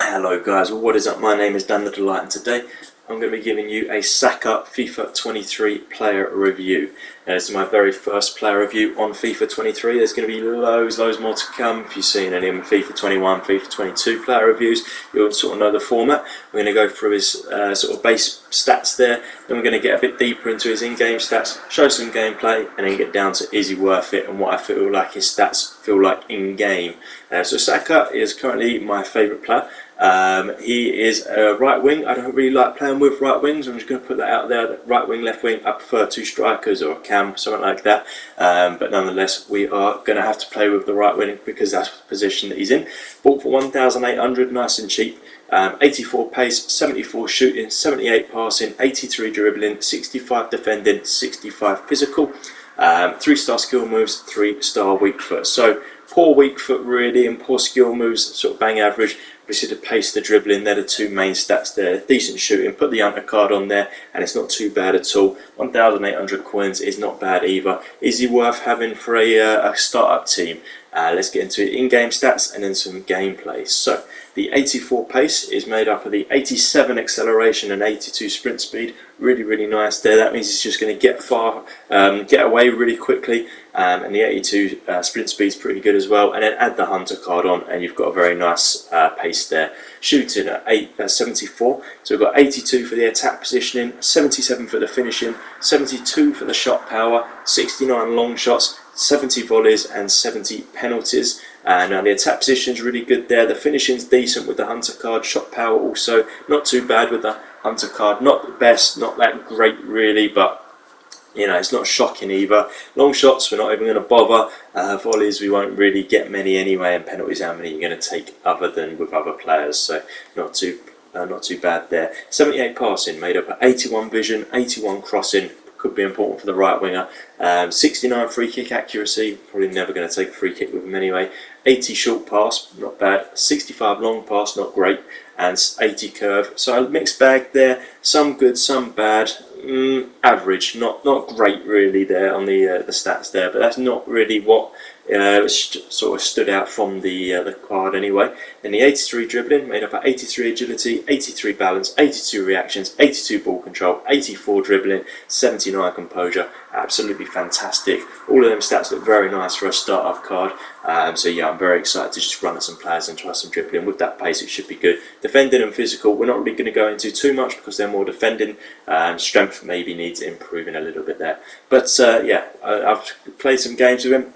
Hello guys, well, what is up? My name is Dan the Delight, and today I'm going to be giving you a Saka FIFA 23 player review. This is my very first player review on FIFA 23. There's going to be loads more to come. If you've seen any of FIFA 21, FIFA 22 player reviews, you'll sort of know the format. We're going to go through his sort of base stats there, then we're going to get a bit deeper into his in-game stats, show some gameplay, and then get down to is he worth it and what I feel like his stats feel like in-game. So Saka is currently my favourite player. He is a right wing. I don't really like playing with right wings. I'm just going to put that out there. Right wing, left wing, I prefer two strikers or a cam, something like that. But nonetheless, we are going to have to play with the right wing because that's the position that he's in. Bought for 1,800, nice and cheap. 84 pace, 74 shooting, 78 passing, 83 dribbling, 65 defending, 65 physical. 3-star skill moves, 3-star weak foot. So poor weak foot really and poor skill moves, sort of bang average. We see the pace, the dribbling, they're the two main stats there. Decent shooting, put the undercard on there, and it's not too bad at all. 1,800 coins is not bad either. Is he worth having for a startup team? Let's get into it. In-game stats and then some gameplay. So the 84 pace is made up of the 87 acceleration and 82 sprint speed. Really nice there. That means he's just going to get away really quickly. And the 82 sprint speed is pretty good as well. And then add the hunter card on, and you've got a very nice pace there. Shooting at 74. So we've got 82 for the attack positioning, 77 for the finishing, 72 for the shot power, 69 long shots, 70 volleys and 70 penalties. Now the attack position is really good there. The finishing's decent with the hunter card. Shot power also not too bad with the hunter card. Not the best, not that great really, but you know, it's not shocking either. Long shots, we're not even going to bother. Volleys, we won't really get many anyway, and penalties, how many you're going to take other than with other players. So not too bad there. 78 passing, made up of 81 vision, 81 crossing. Could be important for the right winger. 69 free kick accuracy, probably never going to take a free kick with him anyway. 80 short pass, not bad. 65 long pass, not great. And 80 curve. So a mixed bag there. Some good, some bad. Average, not great really there on the stats there, but that's not really what sort of stood out from the card anyway. And the 83 dribbling, made up of 83 agility, 83 balance, 82 reactions, 82 ball control, 84 dribbling, 79 composure. Absolutely fantastic. All of them stats look very nice for a startup card. So yeah, I'm very excited to just run at some players and try some dribbling. With that pace, it should be good. Defending and physical, we're not really going to go into too much because they're more defending. Strength maybe needs improving a little bit there. But yeah, I've played some games with him.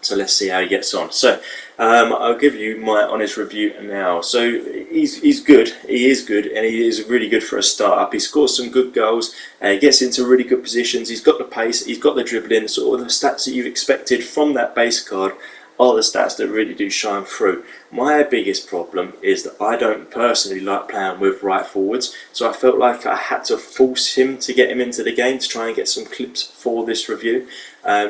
So let's see how he gets on. So I'll give you my honest review now. So he's good. He is good, and he is really good for a start-up. He scores some good goals. He gets into really good positions. He's got the pace. He's got the dribbling. Sort of the stats that you've expected from that base card are the stats that really do shine through. My biggest problem is that I don't personally like playing with right forwards, so I felt like I had to force him to get him into the game to try and get some clips for this review.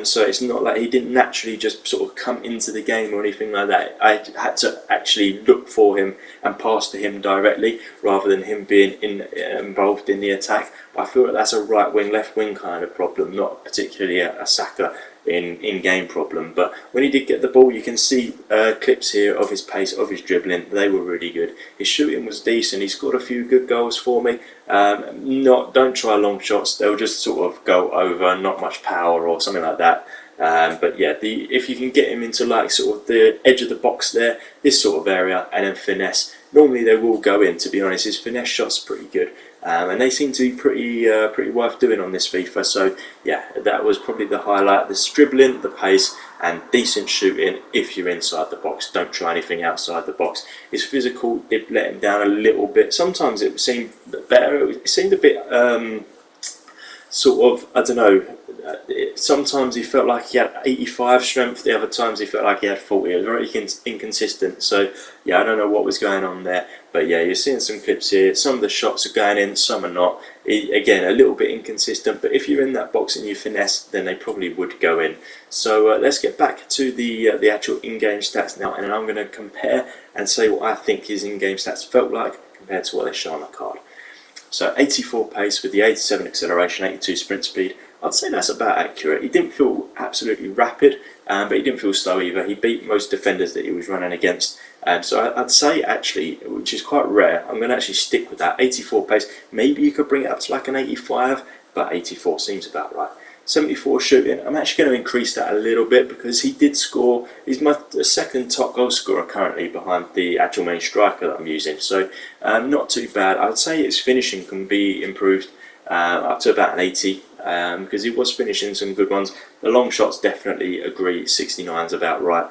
So it's not like he didn't naturally just sort of come into the game or anything like that. I had to actually look for him and pass to him directly rather than him being involved in the attack. But I feel like that's a right wing, left wing kind of problem, not particularly a Saka in-game problem. But when he did get the ball, you can see clips here of his pace, of his dribbling. They were really good. His shooting was decent. He scored a few good goals for me. Don't try long shots. They'll just sort of go over, not much power or something like that. But yeah, if you can get him into like sort of the edge of the box there, this sort of area, and then finesse, normally they will go in, to be honest. His finesse shot's pretty good. And they seem to be pretty worth doing on this FIFA. So yeah, that was probably the highlight. The dribbling, the pace, and decent shooting if you're inside the box. Don't try anything outside the box. His physical did let him down a little bit. Sometimes it seemed better. It seemed a bit sort of, I don't know, sometimes he felt like he had 85 strength, the other times he felt like he had 40. It was very inconsistent. So yeah, I don't know what was going on there, but yeah, you're seeing some clips here. Some of the shots are going in, some are not. Again, a little bit inconsistent, but if you're in that box and you finesse, then they probably would go in. So let's get back to the actual in-game stats now, and I'm going to compare and say what I think his in-game stats felt like compared to what they show on the card. So 84 pace with the 87 acceleration, 82 sprint speed. I'd say that's about accurate. He didn't feel absolutely rapid. but he didn't feel slow either. He beat most defenders that he was running against. So I'd say actually, which is quite rare, I'm going to actually stick with that. 84 pace. Maybe you could bring it up to like an 85, but 84 seems about right. 74 shooting. I'm actually going to increase that a little bit because he did score. He's my second top goal scorer currently behind the actual main striker that I'm using. So not too bad. I'd say his finishing can be improved up to about an 80 because he was finishing some good ones. The long shots definitely agree. 69 is about right.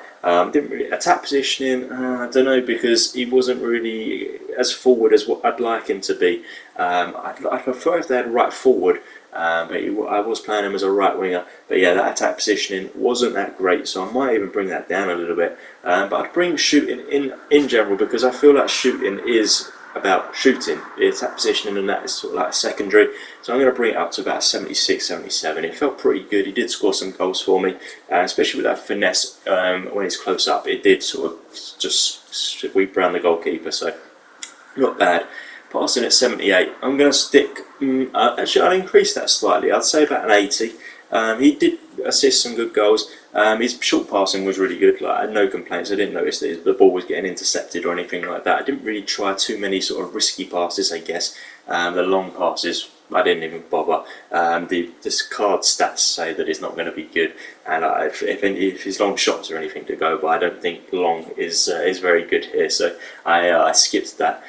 Didn't really attack positioning. I don't know because he wasn't really as forward as what I'd like him to be. I'd prefer if they had right forward. But I was playing him as a right winger, but yeah, that attack positioning wasn't that great, so I might even bring that down a little bit. But I'd bring shooting in general because I feel like shooting is about shooting. The attack positioning and that is sort of like secondary, so I'm going to bring it up to about 76, 77. It felt pretty good. He did score some goals for me, especially with that finesse when he's close up. It did sort of just sweep around the goalkeeper, so not bad. Passing at 78, I'm going to stick, actually I'll increase that slightly, I'd say about an 80. He did assist some good goals. His short passing was really good, like, I had no complaints. I didn't notice that the ball was getting intercepted or anything like that. I didn't really try too many sort of risky passes, I guess. The long passes, I didn't even bother. This card stats say that it's not going to be good, and if his long shots are anything to go by, I don't think long is very good here, so I skipped that.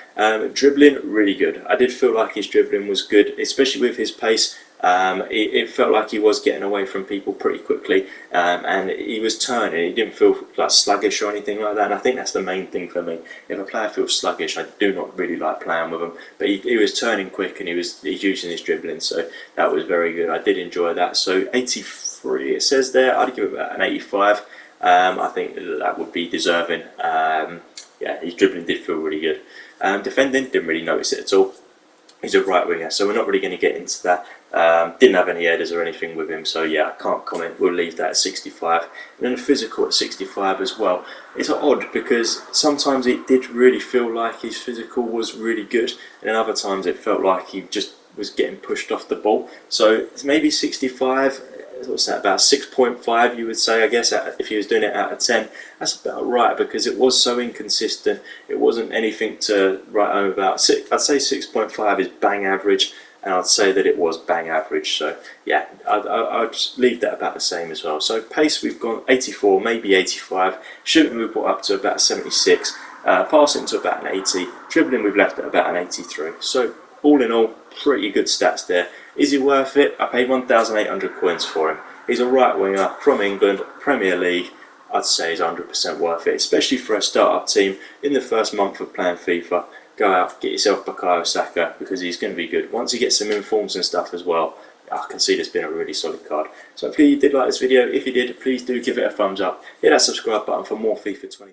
Dribbling, really good. I did feel like his dribbling was good, especially with his pace. It felt like he was getting away from people pretty quickly, and he was turning. He didn't feel like sluggish or anything like that, and I think that's the main thing for me. If a player feels sluggish, I do not really like playing with him, but he was turning quick and he's using his dribbling, so that was very good. I did enjoy that. So 83 it says there. I'd give it about an 85. I think that would be deserving. Yeah, his dribbling did feel really good. Defending, didn't really notice it at all. He's a right winger, so we're not really going to get into that. Didn't have any headers or anything with him, so yeah, I can't comment. We'll leave that at 65. And then the physical at 65 as well. It's odd because sometimes it did really feel like his physical was really good, and then other times it felt like he just was getting pushed off the ball. So it's maybe 65. What's that, about 6.5 you would say, I guess, if he was doing it out of 10. That's about right because it was so inconsistent. It wasn't anything to write home about. I'd say 6.5 is bang average, and I'd say that it was bang average. So yeah, I'd just leave that about the same as well. So pace, we've gone 84, maybe 85. Shooting, we've brought up to about 76. Passing to about an 80. Dribbling, we've left at about an 83. So all in all, pretty good stats there. Is he worth it? I paid 1,800 coins for him. He's a right winger from England, Premier League. I'd say he's 100% worth it, especially for a start-up team in the first month of playing FIFA. Go out, get yourself BUKAYO Saka because he's going to be good. Once you get some informs and stuff as well, I can see this being a really solid card. So hopefully you did like this video. If you did, please do give it a thumbs up. Hit that subscribe button for more FIFA 23.